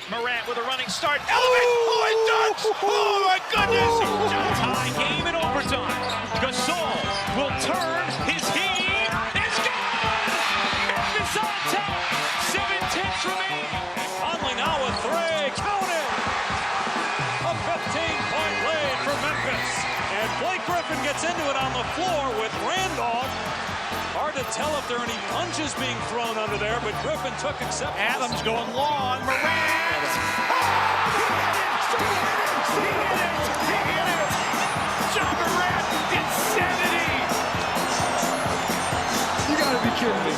Morant with a running start. Elevate! Dunks! Oh my goodness! Tie game in overtime. Gasol will turn his heat. It's gone! Memphis on top. 7-10 remaining. Conley now with three. Count it! A 15-point lead for Memphis. And Blake Griffin gets into it on the floor with Randolph. Hard to tell if there are any punches being thrown under there, but Griffin took acceptance. Adams going long. Morant! He hit it! John Morant, insanity! You gotta be kidding me.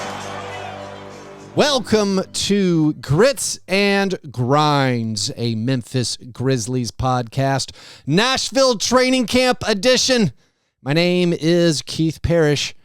Welcome to Grits and Grinds, a Memphis Grizzlies podcast, Nashville Training Camp edition. My name is Keith Parrish.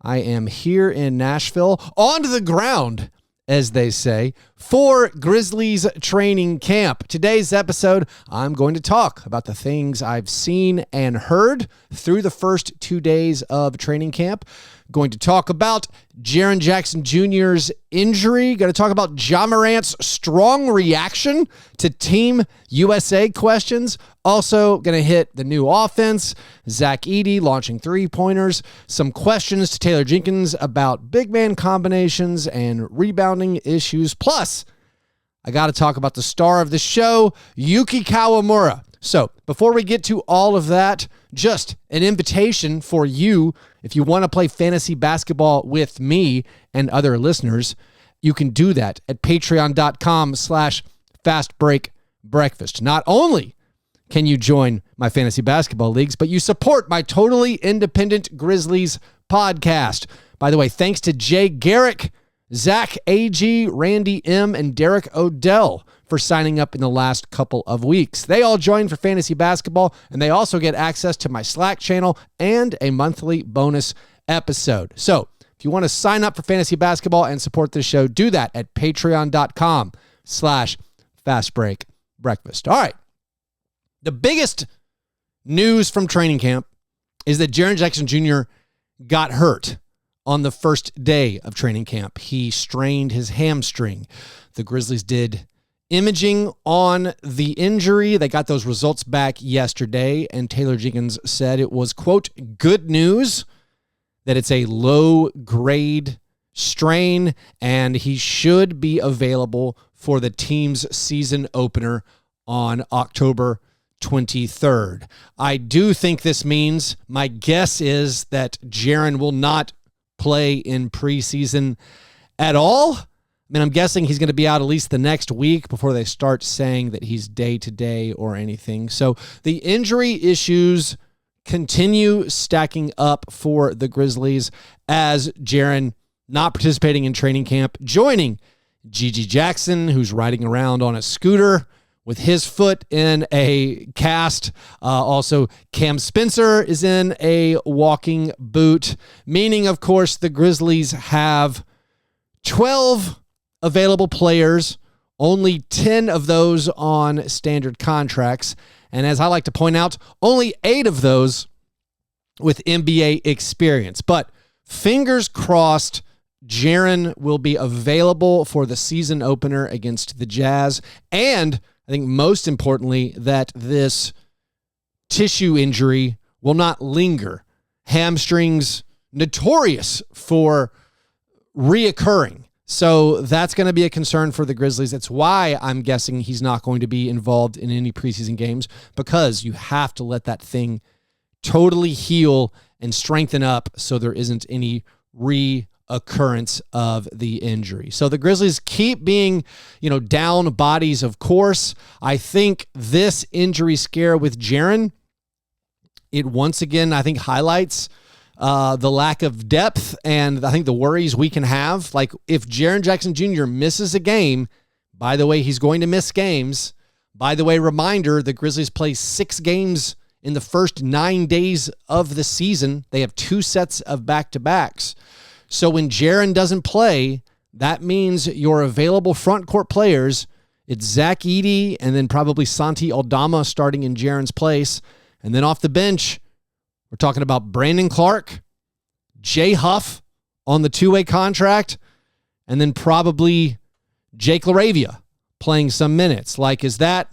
I am here in Nashville, on the ground, as they say, for Grizzlies training camp. Today's episode, I'm going to talk about the things I've seen and heard through the first 2 days of training camp. Going to talk about Jaren Jackson Jr.'s injury. Going to talk about Ja Morant's strong reaction to Team USA questions. Also going to hit the new offense, Zach Edey launching three-pointers, some questions to Taylor Jenkins about big man combinations and rebounding issues. Plus, I got to talk about the star of the show, Yuki Kawamura. So before we get to all of that, just an invitation for you. If you want to play fantasy basketball with me and other listeners, you can do that at patreon.com/fastbreakbreakfast. Not only can you join my fantasy basketball leagues, but you support my totally independent Grizzlies podcast. By the way, thanks to Jay Garrick, Zach A.G., Randy M., and Derek Odell for signing up in the last couple of weeks. They all joined for fantasy basketball, and they also get access to my Slack channel and a monthly bonus episode. So if you want to sign up for fantasy basketball and support this show, do that at patreon.com/fastbreakbreakfast. All right. The biggest news from training camp is that Jaren Jackson Jr. got hurt on the first day of training camp. He strained his hamstring. The Grizzlies did imaging on the injury. They got those results back yesterday, and Taylor Jenkins said it was, quote, good news that it's a low-grade strain, and he should be available for the team's season opener on October 23rd. I do think this means, my guess is that Jaren will not play in preseason at all. I mean, I'm guessing he's going to be out at least the next week before they start saying that he's day-to-day or anything. So the injury issues continue stacking up for the Grizzlies as Jaren not participating in training camp, joining Gigi Jackson, who's riding around on a scooter with his foot in a cast. Also, Cam Spencer is in a walking boot, meaning, of course, the Grizzlies have 12 available players, only 10 of those on standard contracts. And as I like to point out, only 8 of those with NBA experience. But fingers crossed, Jaren will be available for the season opener against the Jazz. And I think most importantly, that this tissue injury will not linger. Hamstrings, notorious for reoccurring. So that's going to be a concern for the Grizzlies. That's why I'm guessing he's not going to be involved in any preseason games, because you have to let that thing totally heal and strengthen up so there isn't any reoccurrence of the injury. So the Grizzlies keep being, down bodies, of course. I think this injury scare with Jaren, it once again, I think, highlights the lack of depth and I think the worries we can have. Like, if Jaren Jackson Jr. misses a game, by the way, he's going to miss games. By the way, reminder, the Grizzlies play 6 games in the first 9 days of the season. They have 2 sets of back-to-backs. So when Jaren doesn't play, that means your available front court players, it's Zach Edey and then probably Santi Aldama starting in Jaren's place. And then off the bench, we're talking about Brandon Clark, Jay Huff on the 2-way contract, and then probably Jake LaRavia playing some minutes. Like, is that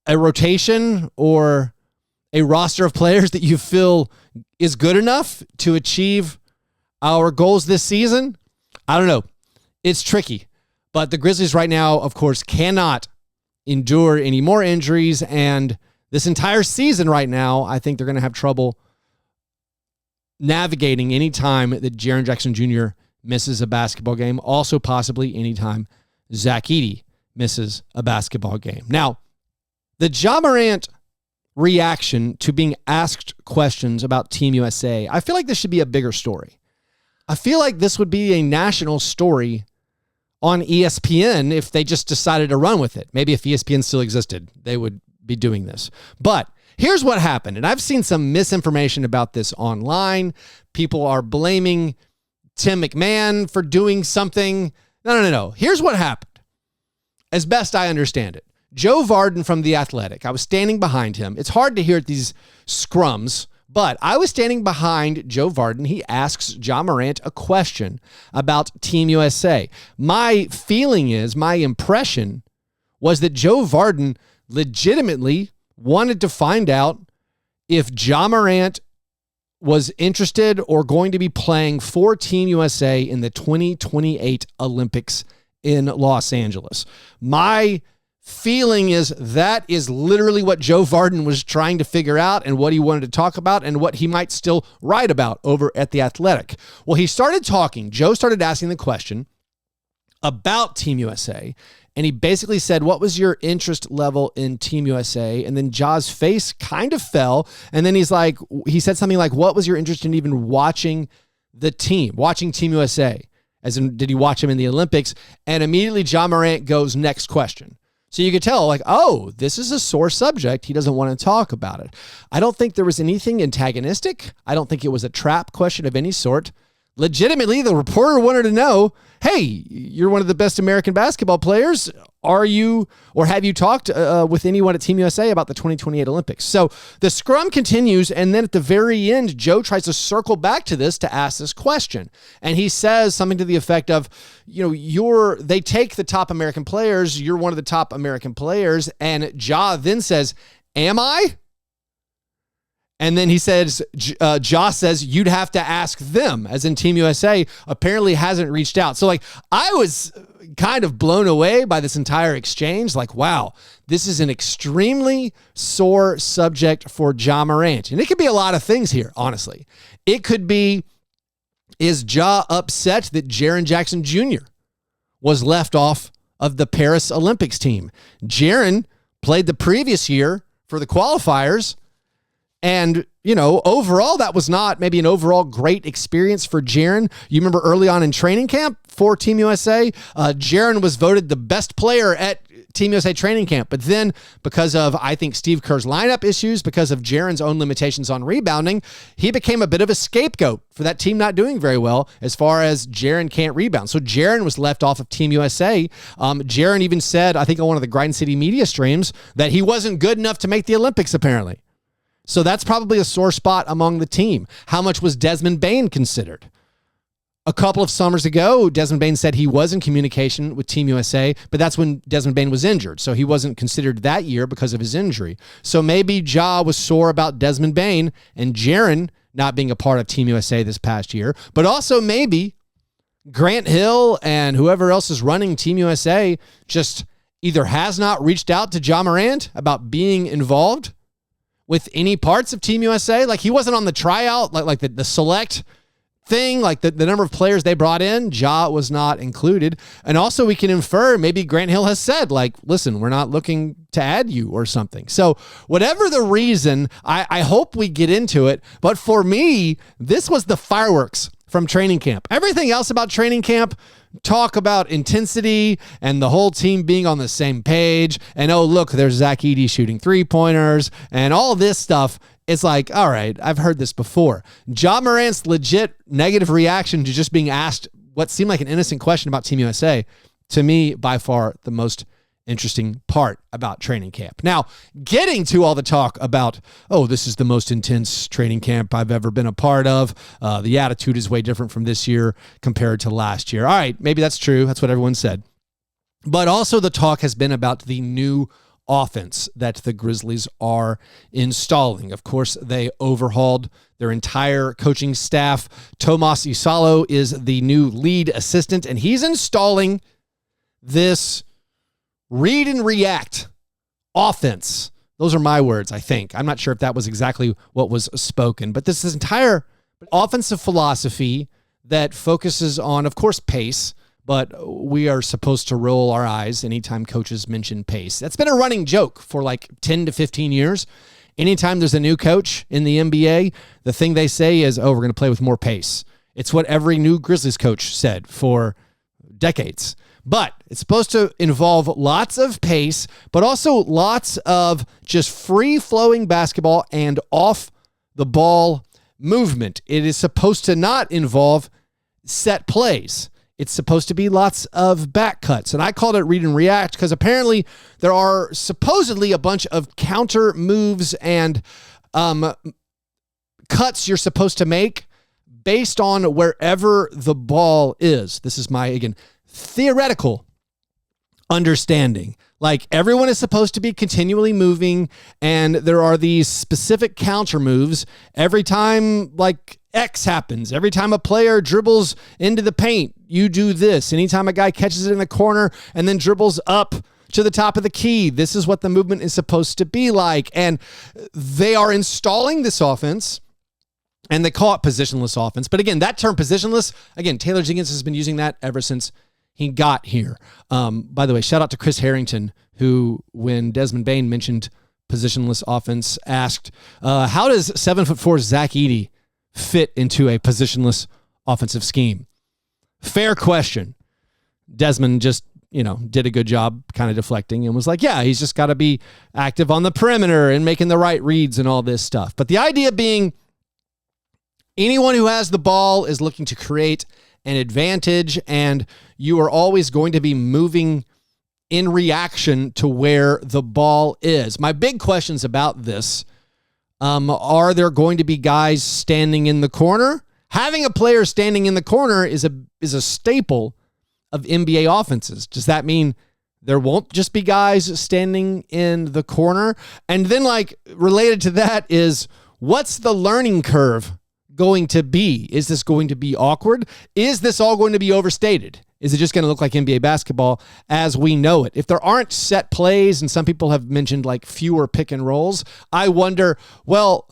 a rotation or a roster of players that you feel is good enough to achieve our goals this season? I don't know. It's tricky. But the Grizzlies right now, of course, cannot endure any more injuries. And this entire season right now, I think they're going to have trouble navigating any time that Jaren Jackson Jr. misses a basketball game. Also, possibly anytime Zach Edey misses a basketball game. Now, the Ja Morant reaction to being asked questions about Team USA, I feel like this should be a bigger story. I feel like this would be a national story on ESPN if they just decided to run with it. Maybe if ESPN still existed, they would be doing this. But here's what happened, and I've seen some misinformation about this online. People are blaming Tim McMahon for doing something. No. Here's what happened, as best I understand it. Joe Varden from The Athletic, I was standing behind him. It's hard to hear at these scrums, but I was standing behind Joe Varden. He asks Ja Morant a question about Team USA. My feeling is, my impression was that Joe Varden legitimately wanted to find out if Ja Morant was interested or going to be playing for Team USA in the 2028 Olympics in Los Angeles. My feeling is that is literally what Joe Varden was trying to figure out and what he wanted to talk about and what he might still write about over at The Athletic. Well, he started talking. Joe started asking the question about Team USA, and he basically said, what was your interest level in Team USA? And then Ja's face kind of fell, and then he said something like, what was your interest in even watching Team USA? As in, did you watch him in the Olympics? And immediately Ja Morant goes, next question. So you could tell, like, oh, this is a sore subject. He doesn't want to talk about it. I don't think there was anything antagonistic. I don't think it was a trap question of any sort. Legitimately, the reporter wanted to know, hey, you're one of the best American basketball players. Are you, or have you talked with anyone at Team USA about the 2028 Olympics? So the scrum continues, and then at the very end, Joe tries to circle back to this to ask this question. And he says something to the effect of, they take the top American players, you're one of the top American players, and Ja then says, am I? And then he says, Ja says, you'd have to ask them, as in Team USA apparently hasn't reached out. So, I was kind of blown away by this entire exchange. Wow, this is an extremely sore subject for Ja Morant. And it could be a lot of things here, honestly. It could be, is Ja upset that Jaren Jackson Jr. was left off of the Paris Olympics team? Jaren played the previous year for the qualifiers. And, overall, that was not maybe an overall great experience for Jaren. You remember early on in training camp for Team USA, Jaren was voted the best player at Team USA training camp. But then because of, I think, Steve Kerr's lineup issues, because of Jaren's own limitations on rebounding, he became a bit of a scapegoat for that team not doing very well as far as Jaren can't rebound. So Jaren was left off of Team USA. Jaren even said, I think on one of the Grind City media streams, that he wasn't good enough to make the Olympics, apparently. So that's probably a sore spot among the team. How much was Desmond Bane considered? A couple of summers ago, Desmond Bane said he was in communication with Team USA, but that's when Desmond Bane was injured. So he wasn't considered that year because of his injury. So maybe Ja was sore about Desmond Bane and Jaren not being a part of Team USA this past year. But also maybe Grant Hill and whoever else is running Team USA just either has not reached out to Ja Morant about being involved with any parts of Team USA. He wasn't on the tryout, like the select thing, the number of players they brought in, Ja was not included. And also we can infer maybe Grant Hill has said, listen, we're not looking to add you or something. So whatever the reason, I hope we get into it. But for me, this was the fireworks from training camp. Everything else about training camp, talk about intensity and the whole team being on the same page. And, oh, look, there's Zach Edey shooting three-pointers and all this stuff. It's all right, I've heard this before. Ja Morant's legit negative reaction to just being asked what seemed like an innocent question about Team USA, to me, by far the most interesting part about training camp. Now, getting to all the talk about, oh, this is the most intense training camp I've ever been a part of. The attitude is way different from this year compared to last year. All right, maybe that's true. That's what everyone said. But also the talk has been about the new offense that the Grizzlies are installing. Of course, they overhauled their entire coaching staff. Tomas Isalo is the new lead assistant, and he's installing this read and react offense. Those are my words, I think. I'm not sure if that was exactly what was spoken, but this entire offensive philosophy that focuses on, of course, pace, but we are supposed to roll our eyes anytime coaches mention pace. That's been a running joke for like 10 to 15 years. Anytime there's a new coach in the NBA, the thing they say is, oh, we're going to play with more pace. It's what every new Grizzlies coach said for decades. But it's supposed to involve lots of pace, but also lots of just free-flowing basketball and off-the-ball movement. It is supposed to not involve set plays. It's supposed to be lots of back cuts. And I called it read and react because apparently there are supposedly a bunch of counter moves and cuts you're supposed to make based on wherever the ball is. This is my, again, theoretical understanding. Like, everyone is supposed to be continually moving, and there are these specific counter moves every time, like, X happens. Every time a player dribbles into the paint, you do this. Anytime a guy catches it in the corner and then dribbles up to the top of the key, this is what the movement is supposed to be like. And they are installing this offense, and they call it positionless offense. But again, that term positionless, again, Taylor Jenkins has been using that ever since he got here. By the way, shout out to Chris Harrington, who, when Desmond Bain mentioned positionless offense, asked, how does 7'4" Zach Edey fit into a positionless offensive scheme? Fair question. Desmond just, did a good job kind of deflecting and was like, yeah, he's just got to be active on the perimeter and making the right reads and all this stuff. But the idea being, anyone who has the ball is looking to create an advantage, and you are always going to be moving in reaction to where the ball is. My big questions about this, are there going to be guys standing in the corner? Having a player standing in the corner is a staple of NBA offenses. Does that mean there won't just be guys standing in the corner? And then, like, related to that is, what's the learning curve going to be? Is this going to be awkward? Is this all going to be overstated? Is it just going to look like NBA basketball as we know it? If there aren't set plays, and some people have mentioned like fewer pick and rolls, I wonder, well,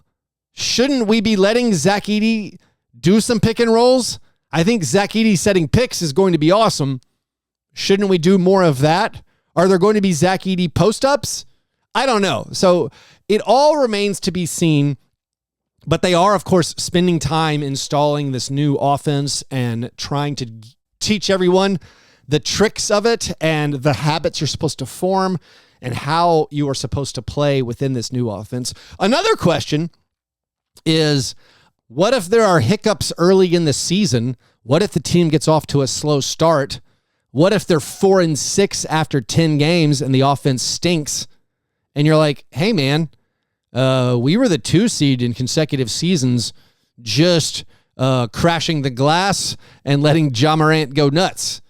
shouldn't we be letting Zach Edey do some pick and rolls? I think Zach Edey setting picks is going to be awesome. Shouldn't we do more of that? Are there going to be Zach Edey post-ups? I don't know. So it all remains to be seen. But they are, of course, spending time installing this new offense and trying to teach everyone the tricks of it and the habits you're supposed to form and how you are supposed to play within this new offense. Another question is, what if there are hiccups early in the season? What if the team gets off to a slow start? What if they're 4-6 after 10 games and the offense stinks? And you're like, hey, man, we were the 2 seed in consecutive seasons, just crashing the glass and letting Ja Morant go nuts.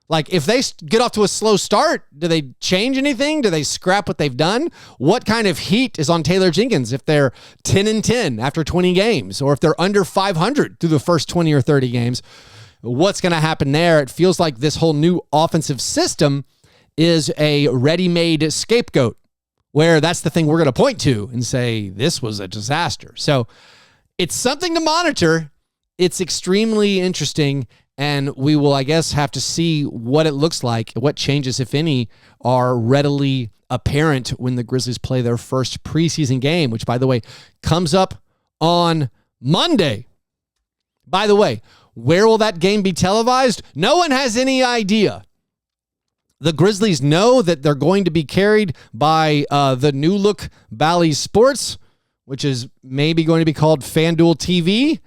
Like, if they get off to a slow start, do they change anything? Do they scrap what they've done? What kind of heat is on Taylor Jenkins if they're 10-10 after 20 games, or if they're under 500 through the first 20 or 30 games? What's going to happen there? It feels like this whole new offensive system is a ready-made scapegoat, where that's the thing we're going to point to and say, this was a disaster. So it's something to monitor. It's extremely interesting, and we will, I guess, have to see what it looks like, what changes, if any, are readily apparent when the Grizzlies play their first preseason game, which, by the way, comes up on Monday. By the way, where will that game be televised? No one has any idea. The Grizzlies know that they're going to be carried by the new look Bally Sports, which is maybe going to be called FanDuel TV,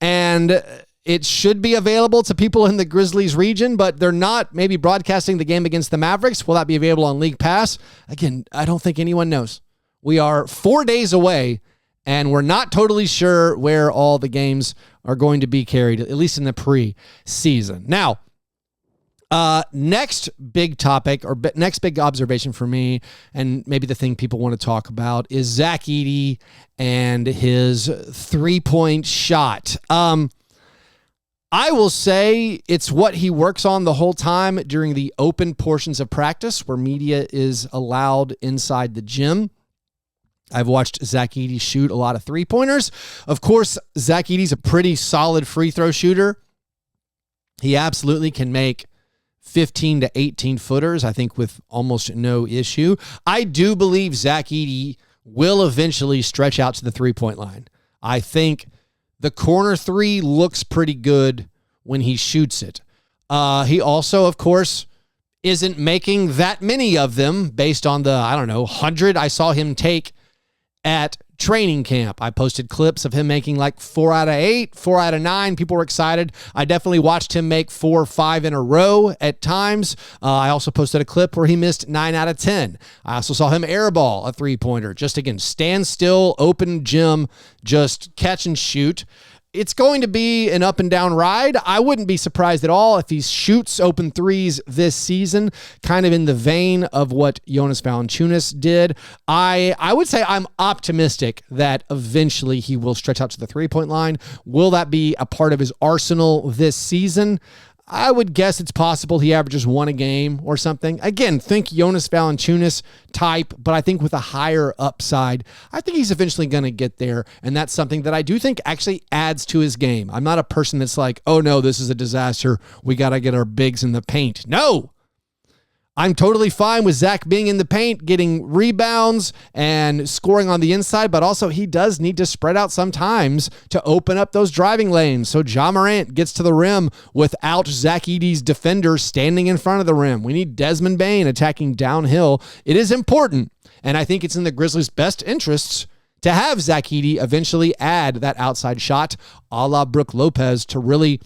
and it should be available to people in the Grizzlies region, but they're not maybe broadcasting the game against the Mavericks. Will that be available on League Pass? Again, I don't think anyone knows. We are 4 days away, and we're not totally sure where all the games are going to be carried, at least in the preseason. Now, Next big topic or next big observation for me, and maybe the thing people want to talk about, is Zach Edey and his 3-point shot. I will say it's what he works on the whole time during the open portions of practice where media is allowed inside the gym. I've watched Zach Edey shoot a lot of 3-pointers. Of course, Zach Edey's a pretty solid free throw shooter. He absolutely can make 15 to 18 footers, I think, with almost no issue. I do believe Zach Edey will eventually stretch out to the 3-point line. I think the corner three looks pretty good when he shoots it. He also, of course, isn't making that many of them based on the, 100 I saw him take at training camp. I posted clips of him making like 4 out of 8, 4 out of 9. People were excited. I definitely watched him make 4 or 5 in a row at times. I also posted a clip where he missed 9 out of 10. I also saw him airball a 3-pointer. Just again, stand still, open gym, just catch and shoot. It's going to be an up and down ride. I wouldn't be surprised at all if he shoots open threes this season, kind of in the vein of what Jonas Valanciunas did. I would say I'm optimistic that eventually he will stretch out to the 3-point line. Will that be a part of his arsenal this season? I would guess it's possible he averages 1 a game or something. Again, think Jonas Valanciunas type, but I think with a higher upside. I think he's eventually going to get there, and that's something that I do think actually adds to his game. I'm not a person that's like, oh no, this is a disaster. We got to get our bigs in the paint. No! I'm totally fine with Zach being in the paint, getting rebounds and scoring on the inside, but also he does need to spread out sometimes to open up those driving lanes. So Ja Morant gets to the rim without Zach Edey's defender standing in front of the rim. We need Desmond Bane attacking downhill. It is important, and I think it's in the Grizzlies' best interests to have Zach Edey eventually add that outside shot a la Brook Lopez to really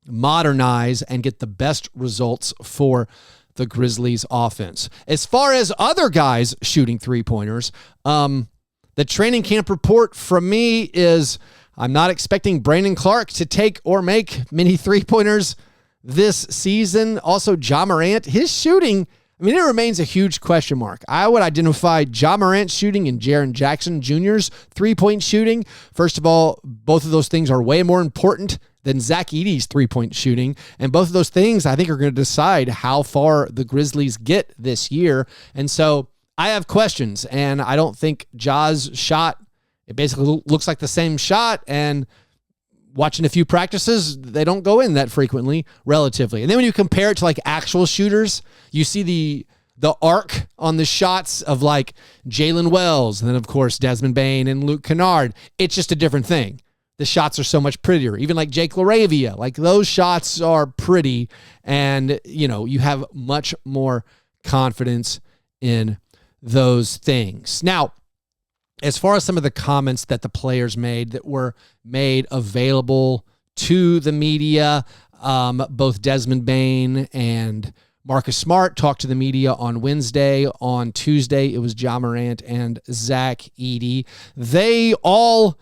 modernize and get the best results for the Grizzlies offense. As far as other guys shooting 3-pointers, the training camp report from me is I'm not expecting Brandon Clark to take or make many 3-pointers this season. Also, Ja Morant, his shooting, it remains a huge question mark. I would identify Ja Morant's shooting and Jaren Jackson Jr.'s 3-point shooting. First of all, both of those things are way more important than Zach Edey's 3-point shooting. And both of those things, I think, are going to decide how far the Grizzlies get this year. And so I have questions, and I don't think Ja's shot, it basically looks like the same shot, and watching a few practices, they don't go in that frequently, relatively. And then when you compare it to like actual shooters, you see the arc on the shots of like Jalen Wells, and then of course Desmond Bane and Luke Kennard. It's just a different thing. The shots are so much prettier. Even like Jake LaRavia, like those shots are pretty, and you have much more confidence in those things. Now, as far as some of the comments that the players made that were made available to the media, both Desmond Bane and Marcus Smart talked to the media on Wednesday. On Tuesday, it was Ja Morant and Zach Edey. They all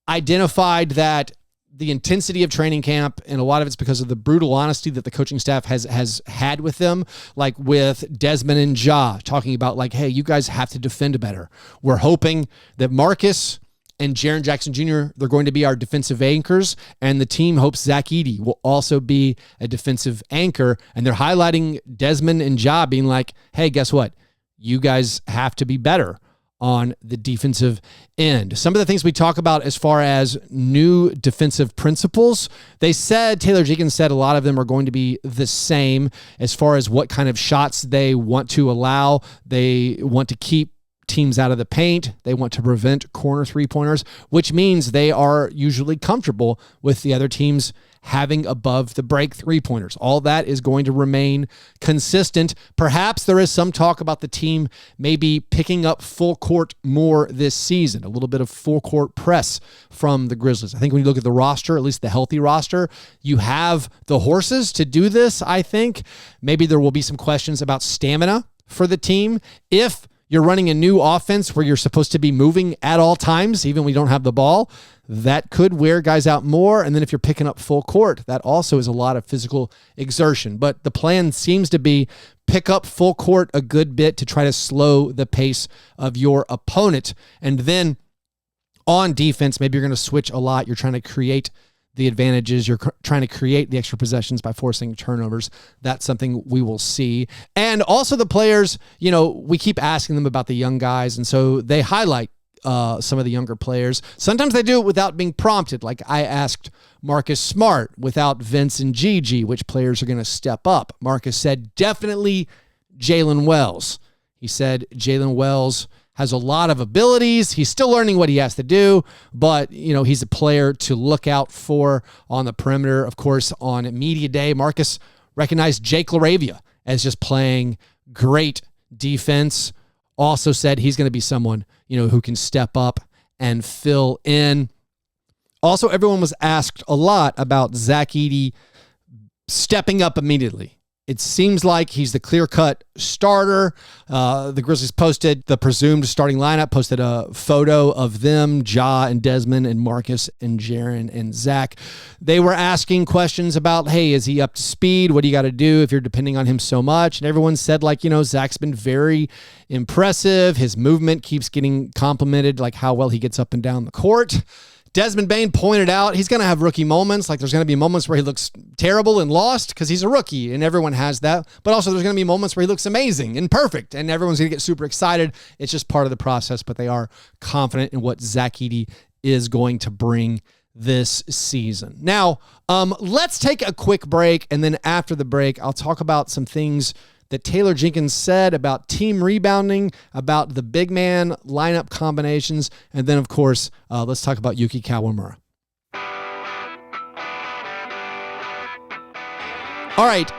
identified that the intensity of training camp, and a lot of it's because of the brutal honesty that the coaching staff has had with them, like with Desmond and Ja, talking about like, hey, you guys have to defend better. We're hoping that Marcus and Jaren Jackson Jr., they're going to be our defensive anchors, and the team hopes Zach Edey will also be a defensive anchor, and they're highlighting Desmond and Ja being like, hey, guess what? You guys have to be better on the defensive end. Some of the things we talk about as far as new defensive principles, they said, Taylor Jenkins said a lot of them are going to be the same as far as what kind of shots they want to allow. They want to keep teams out of the paint. They want to prevent corner 3-pointers, which means they are usually comfortable with the other teams having above the break 3-pointers. All that is going to remain consistent. Perhaps there is some talk about the team maybe picking up full court more this season, a little bit of full court press from the Grizzlies. I think when you look at the roster, at least the healthy roster, you have the horses to do this, I think. Maybe there will be some questions about stamina for the team. If you're running a new offense where you're supposed to be moving at all times, even when you don't have the ball, that could wear guys out more. And then if you're picking up full court, that also is a lot of physical exertion. But the plan seems to be pick up full court a good bit to try to slow the pace of your opponent. And then on defense, maybe you're going to switch a lot. You're trying to create the advantages. You're trying to create the extra possessions by forcing turnovers. That's something we will see. And also the players, we keep asking them about the young guys. And so they highlight some of the younger players. Sometimes they do it without being prompted. Like I asked Marcus Smart without Vince and Gigi, which players are going to step up. Marcus said definitely Jalen Wells. He said Jalen Wells has a lot of abilities. He's still learning what he has to do, but he's a player to look out for on the perimeter. Of course, on media day, Marcus recognized Jake LaRavia as just playing great defense. Also said he's going to be someone, who can step up and fill in. Also, everyone was asked a lot about Zach Edey stepping up immediately. It seems like he's the clear-cut starter. The Grizzlies posted the presumed starting lineup, posted a photo of them, Ja and Desmond and Marcus and Jaren and Zach. They were asking questions about, hey, is he up to speed? What do you got to do if you're depending on him so much? And everyone said, Zach's been very impressive. His movement keeps getting complimented, like how well he gets up and down the court. Desmond Bane pointed out he's going to have rookie moments. Like there's going to be moments where he looks terrible and lost because he's a rookie and everyone has that. But also there's going to be moments where he looks amazing and perfect and everyone's going to get super excited. It's just part of the process, but they are confident in what Zach Edey is going to bring this season. Now, let's take a quick break. And then after the break, I'll talk about some things that Taylor Jenkins said about team rebounding, about the big man lineup combinations, and then, of course, let's talk about Yuki Kawamura. All right.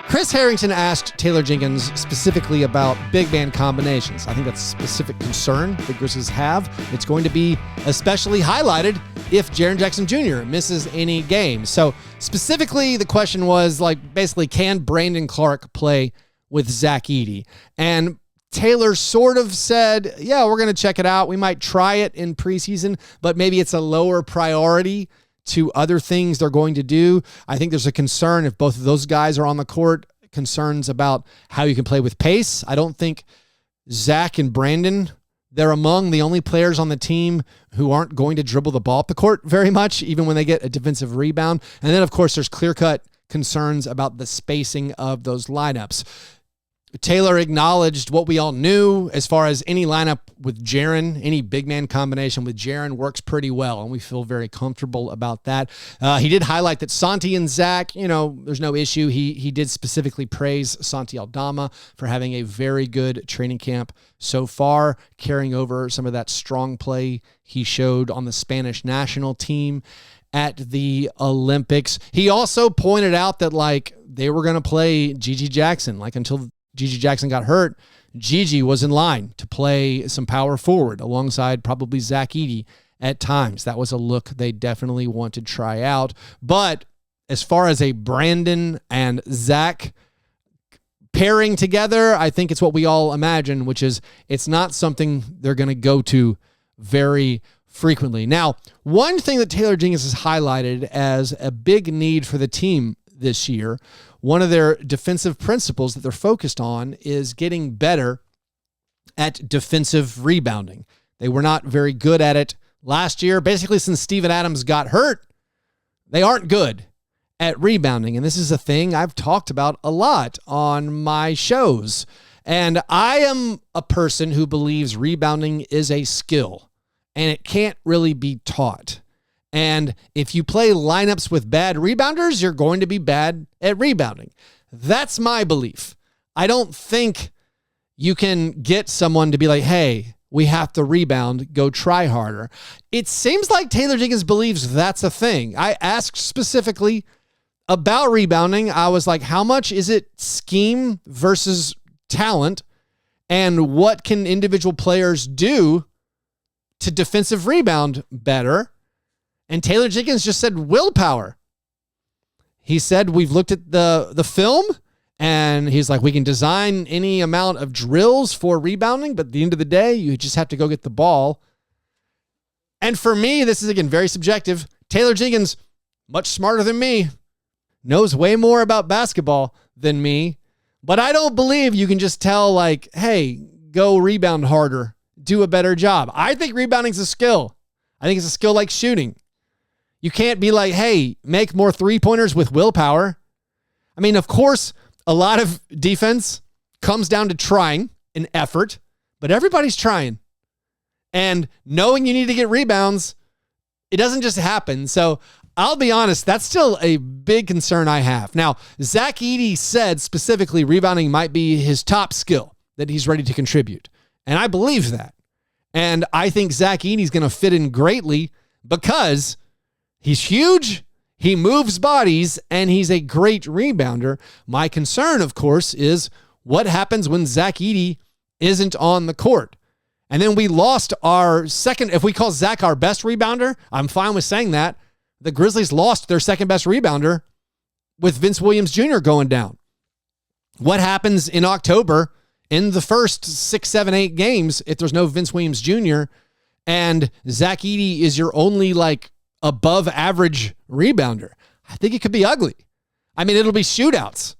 Chris Harrington asked Taylor Jenkins specifically about big man combinations. I think that's a specific concern the Grizzlies have. It's going to be especially highlighted if Jaren Jackson Jr. misses any games. So specifically, the question was basically, can Brandon Clark play with Zach Edey? And Taylor sort of said, yeah, we're going to check it out. We might try it in preseason, but maybe it's a lower priority to other things they're going to do. I think there's a concern if both of those guys are on the court, concerns about how you can play with pace. I don't think Zach and Brandon, they're among the only players on the team who aren't going to dribble the ball up the court very much, even when they get a defensive rebound. And then, of course, there's clear-cut concerns about the spacing of those lineups. Taylor acknowledged what we all knew as far as any lineup with Jaren, any big man combination with Jaren works pretty well, and we feel very comfortable about that. He did highlight that Santi and Zach, there's no issue. He did specifically praise Santi Aldama for having a very good training camp so far, carrying over some of that strong play he showed on the Spanish national team at the Olympics. He also pointed out that they were going to play Gigi Jackson, until Gigi Jackson got hurt, Gigi was in line to play some power forward alongside probably Zach Edey at times. That was a look they definitely want to try out. But as far as a Brandon and Zach pairing together, I think it's what we all imagine, which is it's not something they're going to go to very frequently. Now, one thing that Taylor Jenkins has highlighted as a big need for the team this year, one of their defensive principles that they're focused on is getting better at defensive rebounding. They were not very good at it last year. Basically, since Steven Adams got hurt, they aren't good at rebounding. And this is a thing I've talked about a lot on my shows. And I am a person who believes rebounding is a skill and it can't really be taught. And if you play lineups with bad rebounders, you're going to be bad at rebounding. That's my belief. I don't think you can get someone to be like, hey, we have to rebound, go try harder. It seems like Taylor Jenkins believes that's a thing. I asked specifically about rebounding. I was like, how much is it scheme versus talent? And what can individual players do to defensive rebound better? And Taylor Jenkins just said willpower. He said, we've looked at the film, and he's like, we can design any amount of drills for rebounding, but at the end of the day, you just have to go get the ball. And for me, this is, again, very subjective. Taylor Jenkins, much smarter than me, knows way more about basketball than me. But I don't believe you can just tell, like, hey, go rebound harder, do a better job. I think rebounding's a skill. I think it's a skill like shooting. You can't be like, hey, make more three-pointers with willpower. I mean, of course, a lot of defense comes down to trying and effort, but everybody's trying. And knowing you need to get rebounds, it doesn't just happen. So I'll be honest, that's still a big concern I have. Now, Zach Edey said specifically rebounding might be his top skill that he's ready to contribute. And I believe that. And I think Zach Edey's going to fit in greatly because he's huge, he moves bodies, and he's a great rebounder. My concern, of course, is what happens when Zach Edey isn't on the court. And then we lost our second, if we call Zach our best rebounder, I'm fine with saying that. The Grizzlies lost their second best rebounder with Vince Williams Jr. going down. What happens in October in the first 6, 7, 8 games if there's no Vince Williams Jr. and Zach Edey is your only like above average rebounder? I think it could be ugly. I mean, it'll be shootouts,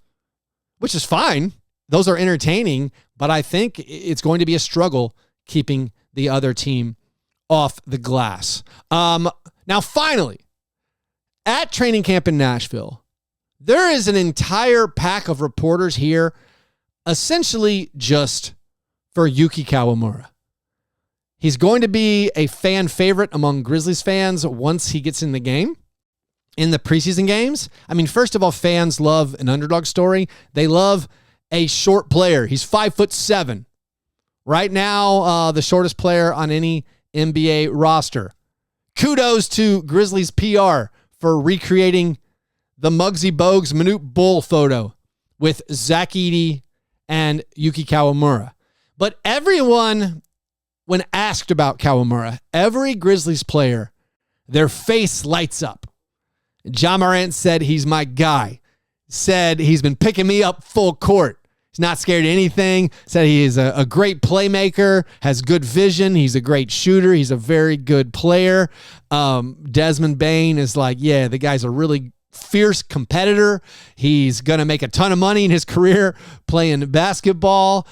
which is fine. Those are entertaining, but I think it's going to be a struggle keeping the other team off the glass. Now, finally, at training camp in Nashville, there is an entire pack of reporters here, essentially just for Yuki Kawamura. He's going to be a fan favorite among Grizzlies fans once he gets in the game, in the preseason games. I mean, first of all, fans love an underdog story. They love a short player. He's 5'7". Right now, the shortest player on any NBA roster. Kudos to Grizzlies PR for recreating the Muggsy Bogues Manute Bull photo with Zach Edey and Yuki Kawamura. But everyone, when asked about Kawamura, every Grizzlies player, their face lights up. Ja Morant said he's my guy. Said he's been picking me up full court. He's not scared of anything. Said he is a great playmaker, has good vision. He's a great shooter. He's a very good player. Desmond Bane is like, yeah, the guy's a really fierce competitor. He's going to make a ton of money in his career playing basketball.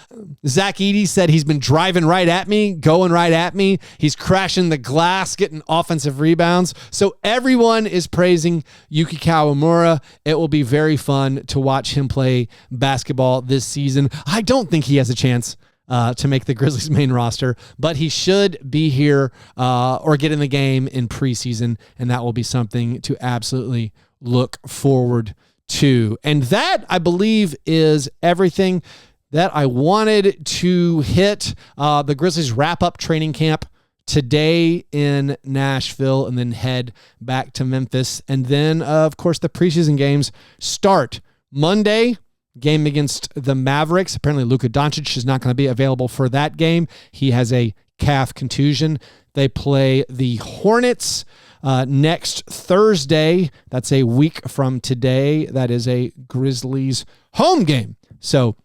Zach Edey said he's been driving right at me, going right at me. He's crashing the glass, getting offensive rebounds. So everyone is praising Yuki Kawamura. It will be very fun to watch him play basketball this season. I don't think he has a chance to make the Grizzlies main roster, but he should be here or get in the game in preseason, and that will be something to absolutely look forward to. And that, I believe, is everything that I wanted to hit. The Grizzlies wrap up training camp today in Nashville and then head back to Memphis. And then, of course, the preseason games start Monday. Game against the Mavericks. Apparently, Luka Doncic is not going to be available for that game. He has a calf contusion. They play the Hornets next Thursday. That's a week from today. That is a Grizzlies home game. So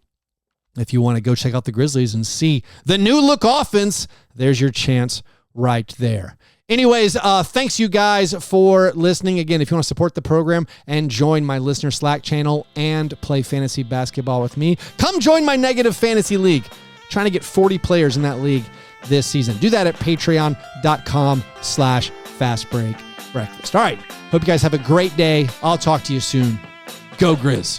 if you want to go check out the Grizzlies and see the new look offense, there's your chance right there. Anyways, thanks you guys for listening. Again, if you want to support the program and join my listener Slack channel and play fantasy basketball with me, come join my negative fantasy league. Trying to get 40 players in that league this season. Do that at patreon.com/fastbreakbreakfast. All right. Hope you guys have a great day. I'll talk to you soon. Go Grizz.